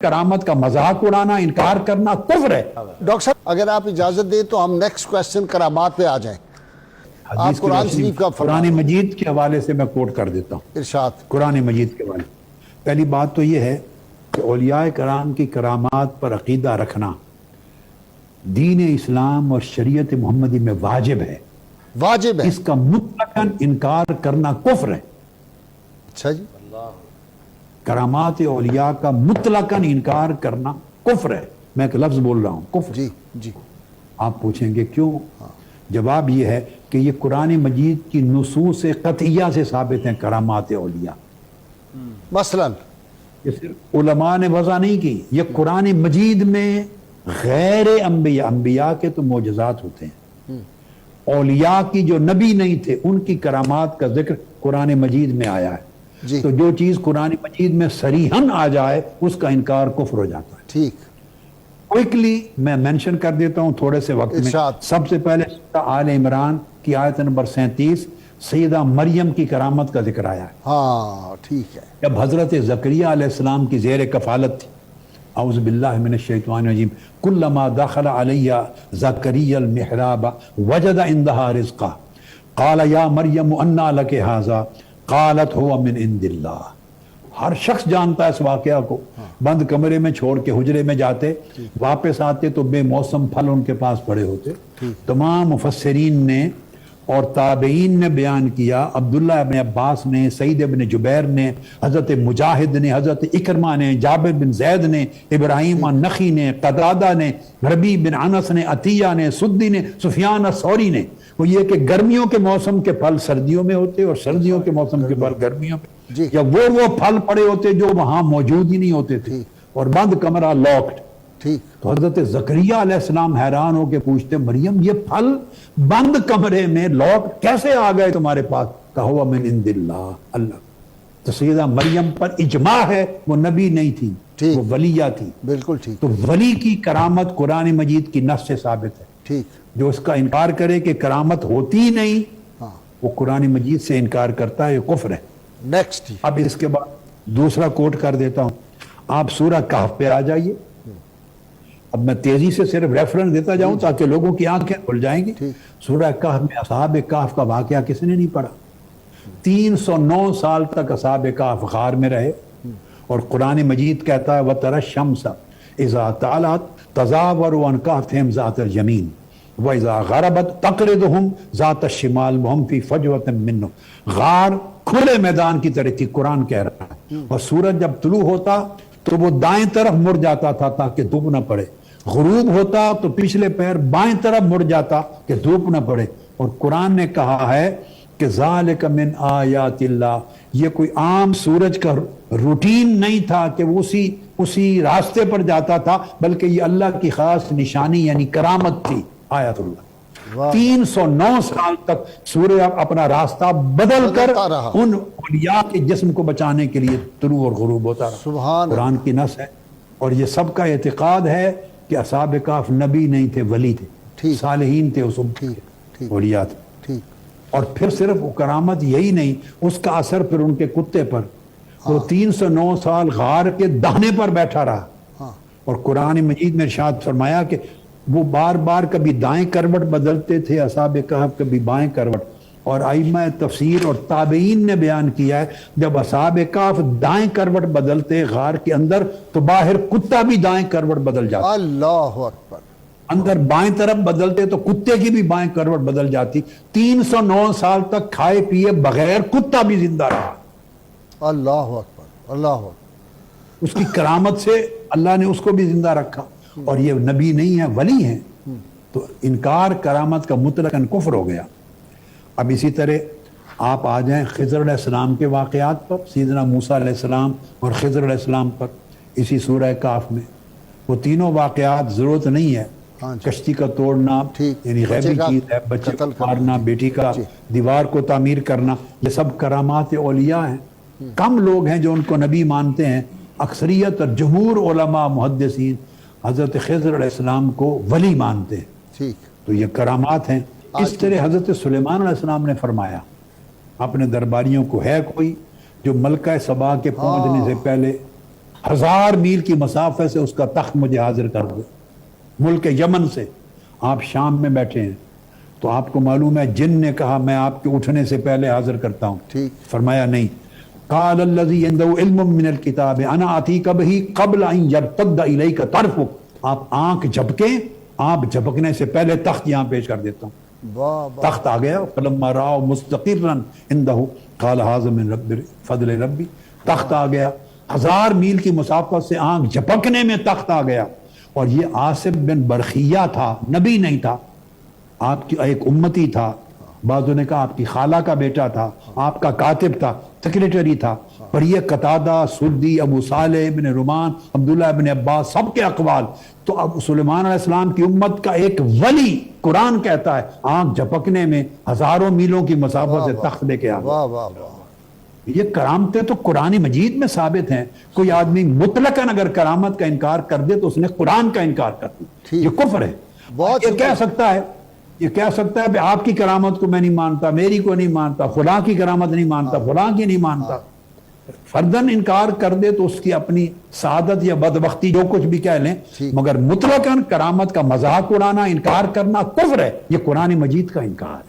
کرامت کا مذاق اڑانا، انکار کرنا کفر ہے۔ ڈاکٹر صاحب اگر آپ اجازت دیں تو ہم نیکسٹ کوسچن کرامات پہ آ جائیں۔ آپ قرآن شریف کا قرآن مجید کے حوالے سے میں کوٹ کر دیتا ہوں، ارشاد۔ قرآن مجید کے حوالے۔ پہلی بات تو یہ ہے کہ اولیاء کرام کی کرامات پر عقیدہ رکھنا دین اسلام اور شریعت محمدی میں واجب ہے، واجب ہے۔ اس کا مطلقاً انکار کرنا کفر ہے۔ اچھا جی، کرامات اولیاء کا مطلقاً انکار کرنا کفر ہے۔ میں ایک لفظ بول رہا ہوں، کفر۔ جی جی، آپ پوچھیں گے کیوں؟ جواب یہ ہے کہ یہ قرآن مجید کی نصوص قطعیہ سے ثابت ہیں کرامات اولیاء۔ مثلاً یہ صرف علماء نے وضع نہیں کی، یہ قرآن مجید میں غیر انبیاء کے تو معجزات ہوتے ہیں، اولیاء کی جو نبی نہیں تھے ان کی کرامات کا ذکر قرآن مجید میں آیا ہے۔ جی، تو جو چیز قرآن مجید میں صریحاً آ جائے اس کا انکار کفر ہو جاتا ہے۔ ٹھیک، کوئکلی میں مینشن کر دیتا ہوں تھوڑے سے وقت میں۔ ارشاد۔ سب سے پہلے سورہ آل عمران کی آیت نمبر 37 سیدہ مریم کی کرامت کا ذکر آیا ہے، ہاں ٹھیک ہے۔ جب حضرت زکریہ علیہ السلام کی زیر کفالت تھی۔ اعوذ باللہ من الشیطان الرجیم، کلما دخل علیہ زکریا المحراب وجد عندہا رزقا قال یا مریم انا لک ھذا قالت هو من عند اللہ۔ ہر شخص جانتا ہے اس واقعہ کو۔ بند کمرے میں چھوڑ کے حجرے میں جاتے، واپس آتے تو بے موسم پھل ان کے پاس پڑے ہوتے۔ تمام مفسرین نے اور تابعین نے بیان کیا، عبداللہ ابن عباس نے، سعید ابن جبیر نے، حضرت مجاہد نے، حضرت اکرمہ نے، جابر بن زید نے، ابراہیم النخعی نے، قتادہ نے، ربیع بن انس نے، عطیہ نے، سدی نے، سفیان الثوری نے، وہ یہ کہ گرمیوں کے موسم کے پھل سردیوں میں ہوتے اور سردیوں کے موسم کے پھل گرمیوں میں، یا وہ پھل پڑے ہوتے جو وہاں موجود ہی نہیں ہوتے تھے، اور بند کمرہ لاکڈ۔ ٹھیک، تو حضرت زکریہ علیہ السلام حیران ہو کے پوچھتے، مریم یہ پھل بند کمرے میں لاک کیسے آ گئے تمہارے پاس؟ کہا ہوا من عند اللہ، اللہ۔ تو سیدہ مریم پر اجماع ہے وہ نبی نہیں تھی، وہ ولیہ تھی۔ بالکل ٹھیک۔ تو ولی کی کرامت قرآن مجید کی نص سے ثابت ہے۔ ٹھیک، جو اس کا انکار کرے کہ کرامت ہوتی ہی نہیں، وہ قرآن مجید سے انکار کرتا ہے، یہ کفر ہے۔ نیکسٹ۔ اب اس کے بعد دوسرا کوٹ کر دیتا ہوں، آپ سورہ کہف پہ آ جائیے۔ اب میں تیزی سے صرف ریفرنس دیتا جاؤں تاکہ لوگوں کی آنکھیں کھل جائیں گی۔ سورہ کہف میں اصحاب کہف کا واقعہ کس نے نہیں پڑھا؟ 309 سال تک اصحاب کہف غار میں رہے، اور قرآن مجید کہتا ہے وَتَرَى الشَّمْسَ إِذَا طَلَعَتْ تَزَاوَرُ عَنْ كَهْفِهِمْ ذَاتَ الْيَمِينِ وَإِذَا غَرَبَتْ تَقْرِضُهُمْ ذَاتَ الشِّمَالِ وَهُمْ فِي فَجْوَةٍ مِّنْهُ۔ غار کھلے میدان کی طرح تھی، قرآن کہہ رہا ہے، اور سورج جب طلوع ہوتا تو وہ دائیں طرف مڑ جاتا تھا تاکہ دھوپ نہ پڑے، غروب ہوتا تو پچھلے پیر بائیں طرف مڑ جاتا کہ دھوپ نہ پڑے۔ اور قرآن نے کہا ہے کہ ذالک من آیات اللہ، یہ کوئی عام سورج کا روٹین نہیں تھا کہ وہ اسی راستے پر جاتا تھا، بلکہ یہ اللہ کی خاص نشانی یعنی کرامت تھی، آیات اللہ۔ 309 سال تک سورج اپنا راستہ بدل کر ان اولیاء کے جسم کو بچانے کے لیے طلوع اور غروب ہوتا رہا۔ سبحان قرآن کی نص ہے، اور یہ سب کا اعتقاد ہے کہ اصحاب کہف نبی نہیں تھے، ولی تھے، صالحین تھے، اس امت کے اولیاء تھے۔ اور پھر صرف وہ کرامت یہی نہیں، اس کا اثر پھر ان کے کتے پر۔ وہ 309 سال غار کے دہنے پر بیٹھا رہا، اور قرآن مجید میں ارشاد فرمایا کہ وہ بار بار کبھی دائیں کروٹ بدلتے تھے اصحاب کہف، کبھی بائیں کروٹ۔ اور ائمہ تفسیر اور تابعین نے بیان کیا ہے جب اصحاب کہف دائیں کروٹ بدلتے غار کے اندر تو باہر کتا بھی دائیں کروٹ بدل جاتا۔ اللہ اکبر۔ اندر بائیں طرف بدلتے تو کتے کی بھی بائیں کروٹ بدل جاتی۔ 309 سال تک کھائے پیے بغیر کتا بھی زندہ رہا۔ اللہ اکبر، اللہ اکبر۔ اس کی کرامت سے اللہ نے اس کو بھی زندہ رکھا، اور یہ نبی نہیں ہے، ولی ہیں، تو انکار کرامت کا مطلقاً کفر ہو گیا۔ اب اسی طرح آپ آ جائیں خضر علیہ السلام کے واقعات پر، سیدنا موسیٰ علیہ السلام اور خضر علیہ السلام پر، اسی سورہ کہف میں وہ تینوں واقعات ضرورت نہیں ہے۔ کشتی کا توڑنا یعنی غیبی چیز ہے، بچے کو مارنا، بیٹی کا دیوار کو تعمیر کرنا، یہ سب کرامات اولیاء ہیں۔ کم لوگ ہیں جو ان کو نبی مانتے ہیں، اکثریت اور جمہور علماء محدثین حضرت خضر علیہ السلام کو ولی مانتے ہیں۔ تو یہ کرامات ہیں۔ اس طرح حضرت سلیمان علیہ السلام نے فرمایا اپنے درباریوں کو، ہے کوئی جو ملکہ سبا کے پہنچنے سے پہلے 1000 میل کی مسافت سے اس کا تخت مجھے حاضر کر دے. ملک یمن سے آپ شام میں بیٹھے ہیں تو آپ کو معلوم ہے جن نے کہا میں آپ کے اٹھنے سے پہلے حاضر کرتا ہوں. ٹھیک. فرمایا نہیں. قال الذی عنده علم من الکتاب انا آتیک بہ قبل ان یرتد الیک طرفک. آپ آنکھ جھپکیں، آپ جھپکنے سے پہلے تخت یہاں پیش کر دیتا ہوں. واہ واہ. تخت آ گیا. فلما راؤ مستقرا عنده قال هذا من رب فضل ربی. تخت آ گیا. 1000 میل کی مسافت سے آنکھ جھپکنے میں تخت آ گیا. اور یہ عاصم بن برخیہ تھا، نبی نہیں تھا، آپ کی ایک امتی تھا. بعضوں نے کہا آپ کی خالہ کا بیٹا تھا، آپ کا کاتب تھا، سیکریٹری تھا. پر یہ قتادہ، سدی، ابو صالح ابن رمان، عبداللہ ابن عباس، سب کے اقوال. تو اب سلیمان علیہ السلام کی امت کا ایک ولی قرآن کہتا ہے آنکھ جھپکنے میں 1000 میلوں کی مسافت سے تخت لے کے آ گیا. واہ واہ واہ. یہ کرامتیں تو قرآن مجید میں ثابت ہیں. کوئی آدمی مطلقاً اگر کرامت کا انکار کر دے تو اس نے قرآن کا انکار کر دیا. یہ کفر ہے. بہت یہ کہہ سکتا ہے، یہ کہہ سکتا ہے کہ آپ کی کرامت کو میں نہیں مانتا، میری کو نہیں مانتا، فلاں کی کرامت نہیں مانتا، فلاں کی نہیں مانتا. فردن انکار کر دے تو اس کی اپنی سعادت یا بدبختی جو کچھ بھی کہہ لیں، مگر مطلقاً کرامت کا مذاق اڑانا، انکار کرنا کفر ہے. یہ قرآن مجید کا انکار ہے.